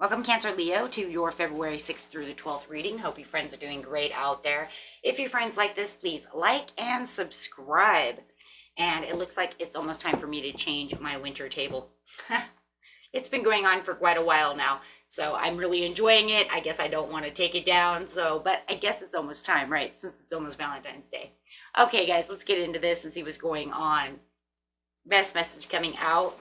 Welcome, Cancer Leo, to your February 6th through the 12th reading. Hope your friends are doing great out there. If your friends like this, please like and subscribe. And it looks like it's almost time for me to change my winter table. It's been going on for quite a while now, so I'm really enjoying it. I guess I don't want to take it down, but I guess it's almost time, right? Since it's almost Valentine's Day. Okay, guys, let's get into this and see what's going on. Best message coming out.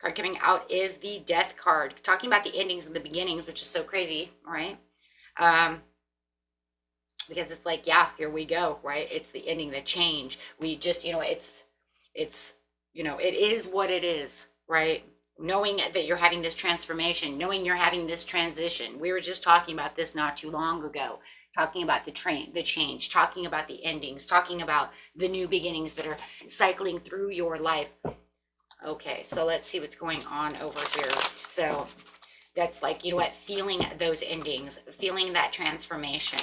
Card coming out is the Death card, talking about the endings and the beginnings, which is so crazy, right? Because it's like, yeah, here we go, right? It's the ending, the change. We just, it is what it is, right? Knowing that you're having this transformation, knowing you're having this transition. We were just talking about this not too long ago, talking about the change, talking about the endings, talking about the new beginnings that are cycling through your life. Okay, so let's see what's going on over here. So that's like, feeling those endings, feeling that transformation.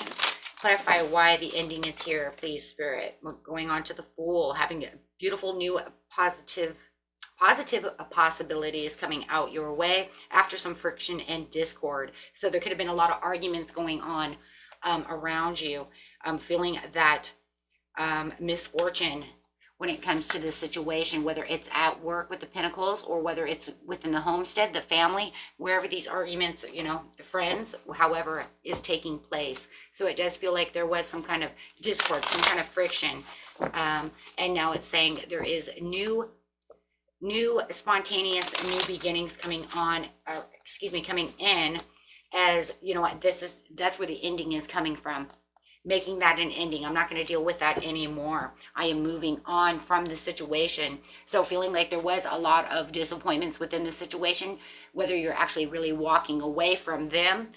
Clarify why the ending is here, please, Spirit. We're going on to the Fool, having a beautiful new positive possibilities coming out your way after some friction and discord. So there could have been a lot of arguments going on around you. Feeling that misfortune when it comes to this situation, whether it's at work with the Pentacles or whether it's within the homestead, the family, wherever these arguments, friends, however is taking place. So it does feel like there was some kind of discord, some kind of friction. And now it's saying there is new spontaneous new beginnings coming in, as that's where the ending is coming from. Making that an ending. I'm not going to deal with that anymore. I am moving on from the situation. So feeling like there was a lot of disappointments within the situation, whether you're actually really walking away from them,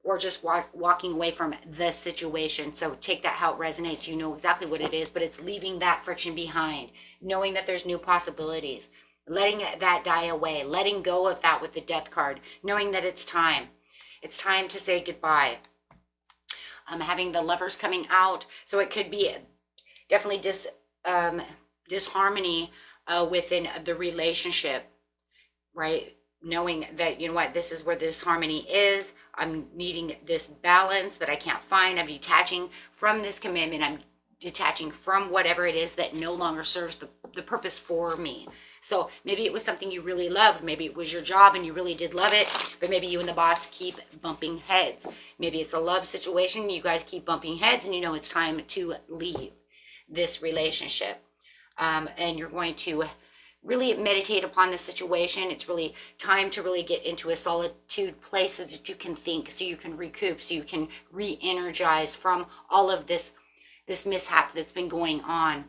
or just walking away from the situation. So take that how it resonates. You know exactly what it is, but it's leaving that friction behind, knowing that there's new possibilities, letting that die away, letting go of that with the Death card, knowing that it's time. It's time to say goodbye. Having the Lovers coming out, so it could be definitely disharmony within the relationship, right? Knowing that, this is where this harmony is. I'm needing this balance that I can't find. I'm detaching from this commitment. I'm detaching from whatever it is that no longer serves the purpose for me. So maybe it was something you really loved. Maybe it was your job and you really did love it, but maybe you and the boss keep bumping heads. Maybe it's a love situation. You guys keep bumping heads and it's time to leave this relationship. And you're going to really meditate upon the situation. It's really time to really get into a solitude place so that you can think, so you can recoup, so you can re-energize from all of this mishap that's been going on.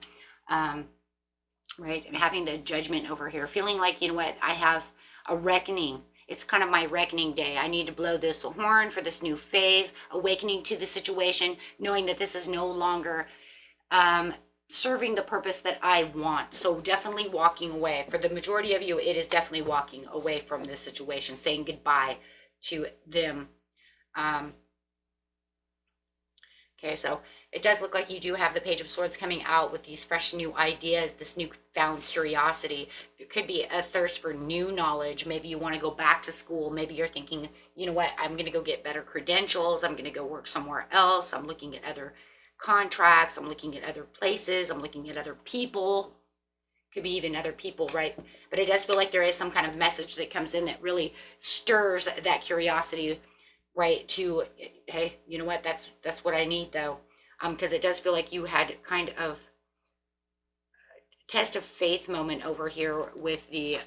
Right, and having the Judgment over here, feeling like, I have a reckoning. It's kind of my reckoning day. I need to blow this horn for this new phase, awakening to the situation, knowing that this is no longer serving the purpose that I want. So definitely walking away. For the majority of you, it is definitely walking away from this situation, saying goodbye to them. Okay, so it does look like you do have the Page of Swords coming out with these fresh new ideas, this newfound curiosity. It could be a thirst for new knowledge. Maybe you want to go back to school. Maybe you're thinking, I'm going to go get better credentials. I'm going to go work somewhere else. I'm looking at other contracts. I'm looking at other places. I'm looking at other people. Could be even other people, right? But it does feel like there is some kind of message that comes in that really stirs that curiosity, right? To, hey, that's what I need though. Because it does feel like you had kind of test of faith moment over here with the,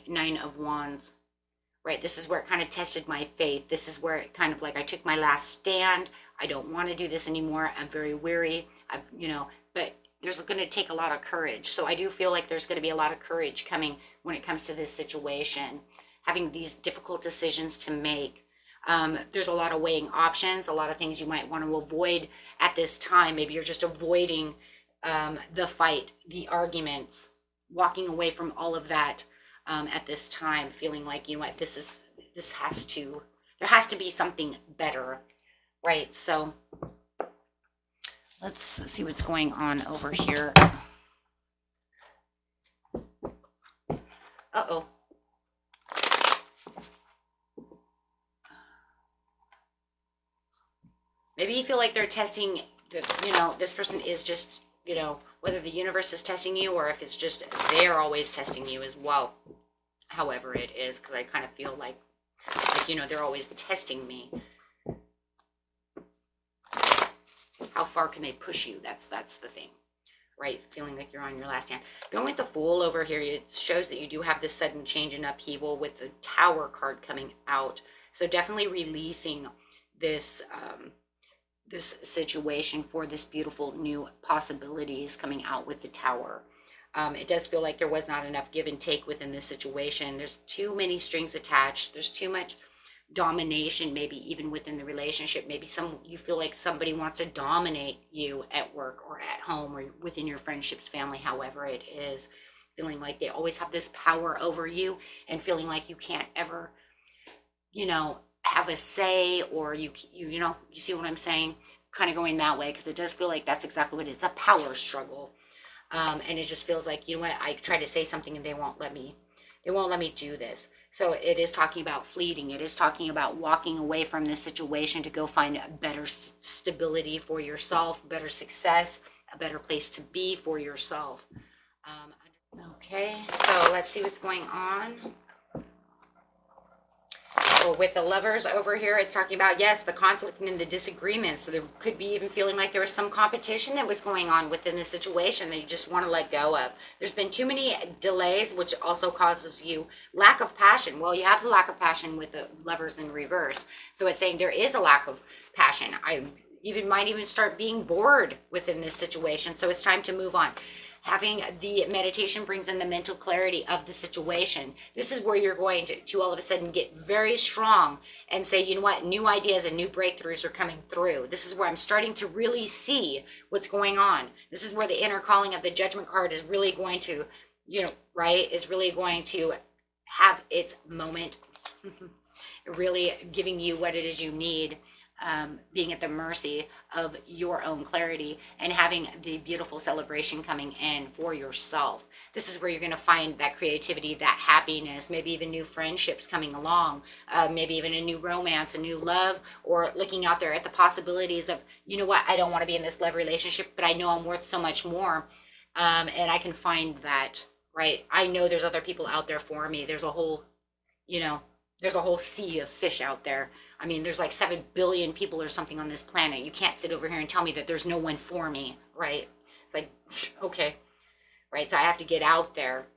Nine of Wands, right? This is where it kind of tested my faith. This is where it kind of like, I took my last stand. I don't want to do this anymore. I'm very weary. But there's going to take a lot of courage. So I do feel like there's going to be a lot of courage coming when it comes to this situation, having these difficult decisions to make. There's a lot of weighing options, a lot of things you might want to avoid at this time. Maybe you're just avoiding the fight, the arguments, walking away from all of that at this time, feeling like, you know what, there has to be something better, right? So let's see what's going on over here. Uh-oh. Maybe you feel like they're testing, this person is just, whether the universe is testing you or if it's just they're always testing you as well. However it is, because I kind of feel like, they're always testing me. How far can they push you? That's the thing, right? Feeling like you're on your last stand. Going with the Fool over here, it shows that you do have this sudden change and upheaval with the Tower card coming out. So definitely releasing this this situation for this beautiful new possibilities coming out with the Tower. It does feel like there was not enough give and take within this situation. There's too many strings attached. There's too much domination, maybe even within the relationship. Maybe you feel like somebody wants to dominate you at work or at home or within your friendships, family, however it is. Feeling like they always have this power over you and feeling like you can't ever, have a say, or you see what I'm saying? Kind of going that way, because it does feel like that's exactly what it is, a power struggle. And it just feels like, I try to say something and they won't let me do this. So it is talking about fleeting. It is talking about walking away from this situation to go find a better stability for yourself, better success, a better place to be for yourself. Okay, so let's see what's going on. With the Lovers over here, it's talking about, yes, the conflict and the disagreements. So there could be even feeling like there was some competition that was going on within the situation that you just want to let go of. There's been too many delays, which also causes you lack of passion. Well, you have the lack of passion with the Lovers in reverse. So it's saying there is a lack of passion. I might even start being bored within this situation. So it's time to move on. Having the meditation brings in the mental clarity of the situation. This is where you're going to all of a sudden get very strong and say, you know what, new ideas and new breakthroughs are coming through. This is where I'm starting to really see what's going on. This is where the inner calling of the Judgment card is really going to, is really going to have its moment. Really giving you what it is you need. Being at the mercy of your own clarity and having the beautiful celebration coming in for yourself. This is where you're going to find that creativity, that happiness, maybe even new friendships coming along, maybe even a new romance, a new love, or looking out there at the possibilities of, I don't want to be in this love relationship, but I know I'm worth so much more. And I can find that, right? I know there's other people out there for me. There's a whole sea of fish out there. I mean, there's like 7 billion people or something on this planet. You can't sit over here and tell me that there's no one for me, right? It's like, okay, right? So I have to get out there.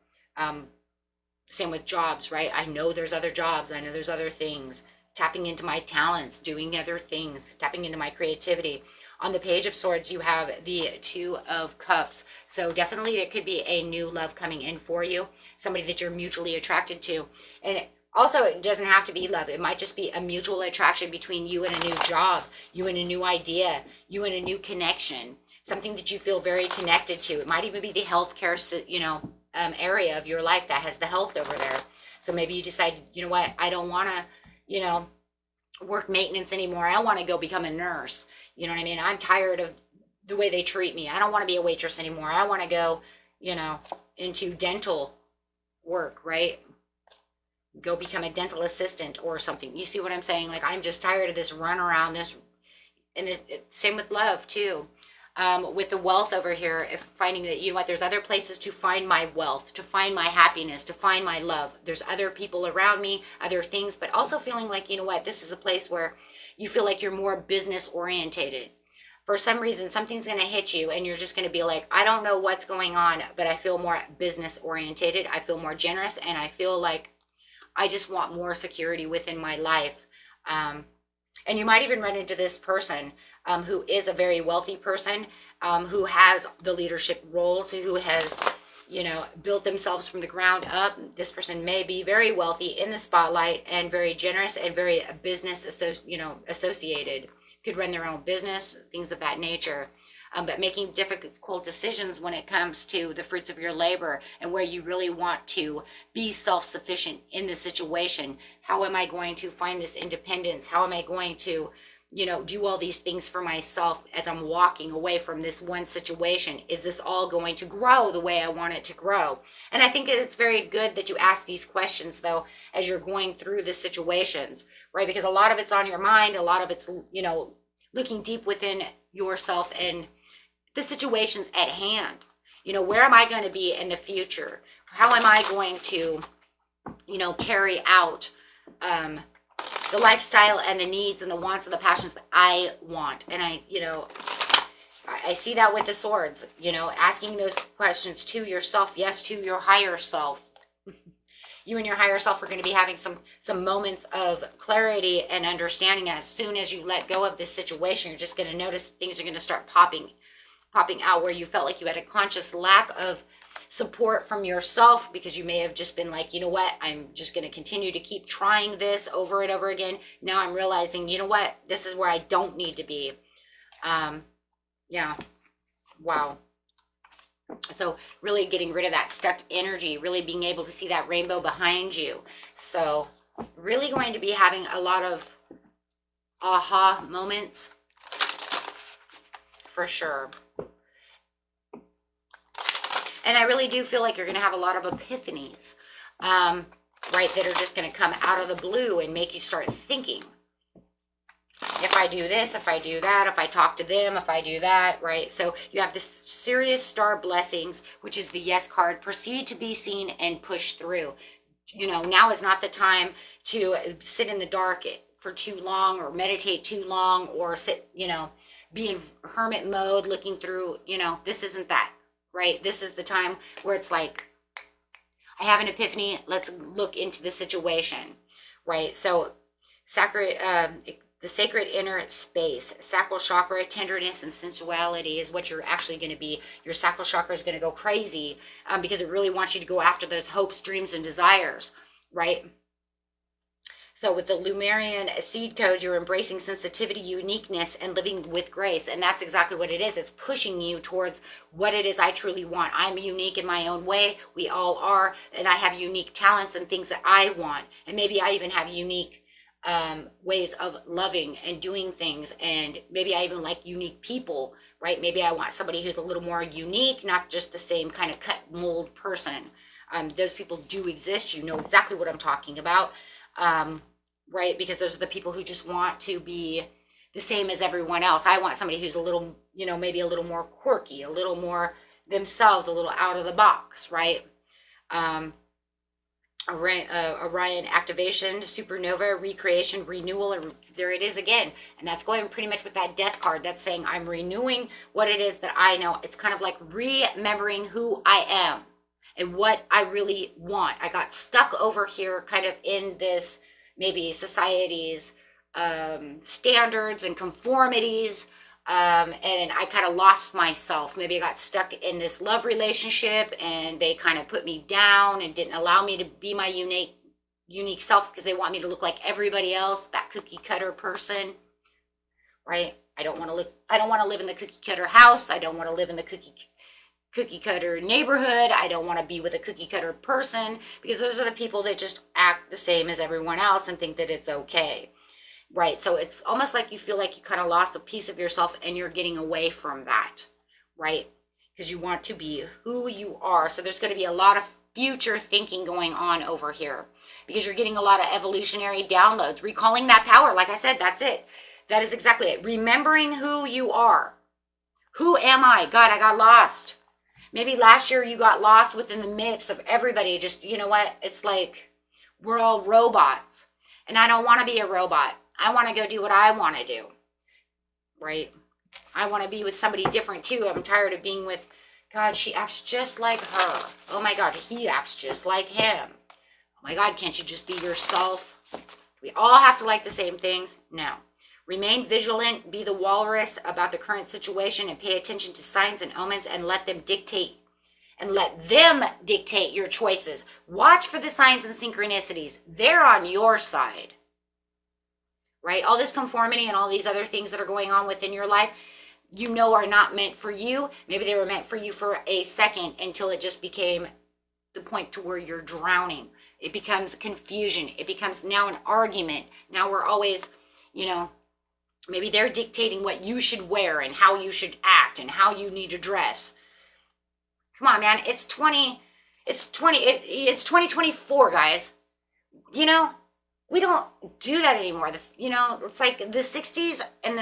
Same with jobs, right? I know there's other jobs. I know there's other things. Tapping into my talents, doing other things, tapping into my creativity. On the Page of Swords, you have the Two of Cups. So definitely there could be a new love coming in for you, somebody that you're mutually attracted to. And also, it doesn't have to be love. It might just be a mutual attraction between you and a new job, you and a new idea, you and a new connection, something that you feel very connected to. It might even be the healthcare, area of your life that has the health over there. So maybe you decide, you know what, I don't want to, work maintenance anymore. I want to go become a nurse. You know what I mean? I'm tired of the way they treat me. I don't want to be a waitress anymore. I want to go, into dental work, right? Go become a dental assistant or something. You see what I'm saying? Like, I'm just tired of this run around this. And same with love too. With the wealth over here, if finding that, there's other places to find my wealth, to find my happiness, to find my love. There's other people around me, other things, but also feeling like, this is a place where you feel like you're more business orientated. For some reason, something's going to hit you and you're just going to be like, I don't know what's going on, but I feel more business orientated. I feel more generous, and I feel like I just want more security within my life. And you might even run into this person who is a very wealthy person, who has the leadership roles, who has, built themselves from the ground up. This person may be very wealthy in the spotlight and very generous and very business associated. Could run their own business, things of that nature. but making difficult decisions when it comes to the fruits of your labor and where you really want to be self-sufficient in the situation. How am I going to find this independence? How am I going to, do all these things for myself as I'm walking away from this one situation? Is this all going to grow the way I want it to grow? And I think it's very good that you ask these questions, though, as you're going through the situations, right? Because a lot of it's on your mind, a lot of it's, looking deep within yourself and the situations at hand. Where am I going to be in the future? How am I going to, carry out the lifestyle and the needs and the wants and the passions that I want? And I see that with the swords, asking those questions to yourself, yes, to your higher self. You and your higher self are going to be having some moments of clarity and understanding. As soon as you let go of this situation, you're just going to notice things are going to start popping out where you felt like you had a conscious lack of support from yourself, because you may have just been like, you know what, I'm just going to continue to keep trying this over and over again. Now I'm realizing, you know what, this is where I don't need to be. Yeah. Wow. So really getting rid of that stuck energy, really being able to see that rainbow behind you. So really going to be having a lot of aha moments for sure. And I really do feel like you're going to have a lot of epiphanies, right, that are just going to come out of the blue and make you start thinking. If I do this, if I do that, if I talk to them, if I do that, right? So you have this serious star blessings, which is the yes card. Proceed to be seen and push through. Now is not the time to sit in the dark for too long or meditate too long or sit, be in hermit mode looking through, this isn't that, right? This is the time where it's like, I have an epiphany. Let's look into the situation, right? So the sacred inner space, sacral chakra, tenderness and sensuality is what you're actually going to be. Your sacral chakra is going to go crazy because it really wants you to go after those hopes, dreams, and desires, right? So with the Lemurian seed code, you're embracing sensitivity, uniqueness, and living with grace. And that's exactly what it is. It's pushing you towards what it is I truly want. I'm unique in my own way. We all are. And I have unique talents and things that I want. And maybe I even have unique ways of loving and doing things, and maybe I even like unique people, right? Maybe I want somebody who's a little more unique, not just the same kind of cut mold person. Those people do exist. You know exactly what I'm talking about, right? Because those are the people who just want to be the same as everyone else. I want somebody who's a little, maybe a little more quirky, a little more themselves, a little out of the box, right? Orion activation, supernova, recreation, renewal, and there it is again. And that's going pretty much with that death card. That's saying I'm renewing what it is that I know. It's kind of like remembering who I am and what I really want. I got stuck over here kind of in this maybe society's standards and conformities. And I kind of lost myself. Maybe I got stuck in this love relationship and they kind of put me down and didn't allow me to be my unique self because they want me to look like everybody else, that cookie cutter person, right? I don't want to live in the cookie cutter house. I don't want to live in the cookie cutter neighborhood. I don't want to be with a cookie cutter person, because those are the people that just act the same as everyone else and think that it's okay. Right. So it's almost like you feel like you kind of lost a piece of yourself and you're getting away from that, right? Because you want to be who you are. So there's going to be a lot of future thinking going on over here because you're getting a lot of evolutionary downloads, recalling that power. Like I said, that's it. That is exactly it. Remembering who you are. Who am I? God, I got lost. Maybe last year you got lost within the midst of everybody. Just, you know what? It's like we're all robots and I don't want to be a robot. I want to go do what I want to do, right? I want to be with somebody different too. I'm tired of being with, God, she acts just like her. Oh my God, he acts just like him. Oh my God, can't you just be yourself? We all have to like the same things? No. Remain vigilant, be the walrus about the current situation, and pay attention to signs and omens and let them dictate your choices. Watch for the signs and synchronicities. They're on your side. Right? All this conformity and all these other things that are going on within your life, you know are not meant for you. Maybe they were meant for you for a second until it just became the point to where you're drowning. It becomes confusion. It becomes now an argument. Now we're always, you know, maybe they're dictating what you should wear and how you should act and how you need to dress. Come on, man. It's 2024, guys. You know, we don't do that anymore. You know, it's like the 60s and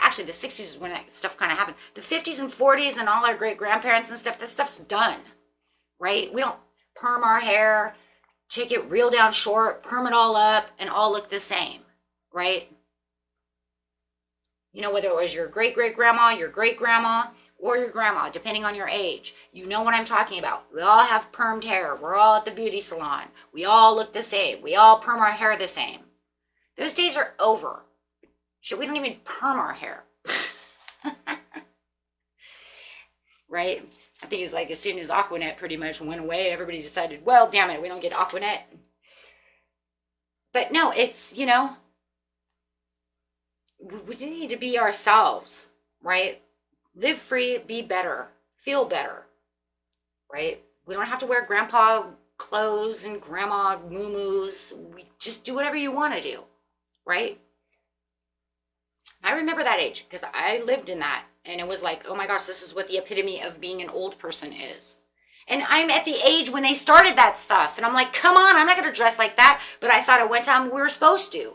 actually the 60s is when that stuff kind of happened. The 50s and 40s and all our great grandparents and stuff, that stuff's done, right? We don't perm our hair, take it real down short, perm it all up, and all look the same, right? You know, whether it was your great-great-grandma, your great-grandma, or your grandma, depending on your age. You know what I'm talking about. We all have permed hair. We're all at the beauty salon. We all look the same. We all perm our hair the same. Those days are over. Shit, we don't even perm our hair. Right? I think it's like as soon as Aquanet pretty much went away, everybody decided, well, damn it, we don't get Aquanet. But no, it's, you know, we need to be ourselves, right? Live free, be better, feel better, right? We don't have to wear grandpa clothes and grandma moo-moos. We just do whatever you want to do, right? I remember that age because I lived in that. And it was like, oh my gosh, this is what the epitome of being an old person is. And I'm at the age when they started that stuff. And I'm like, come on, I'm not going to dress like that. But I thought at one time we were supposed to.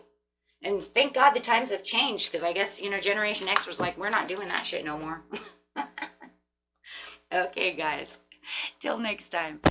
And thank God the times have changed because I guess, you know, Generation X was like, we're not doing that shit no more. Okay, guys. Till next time.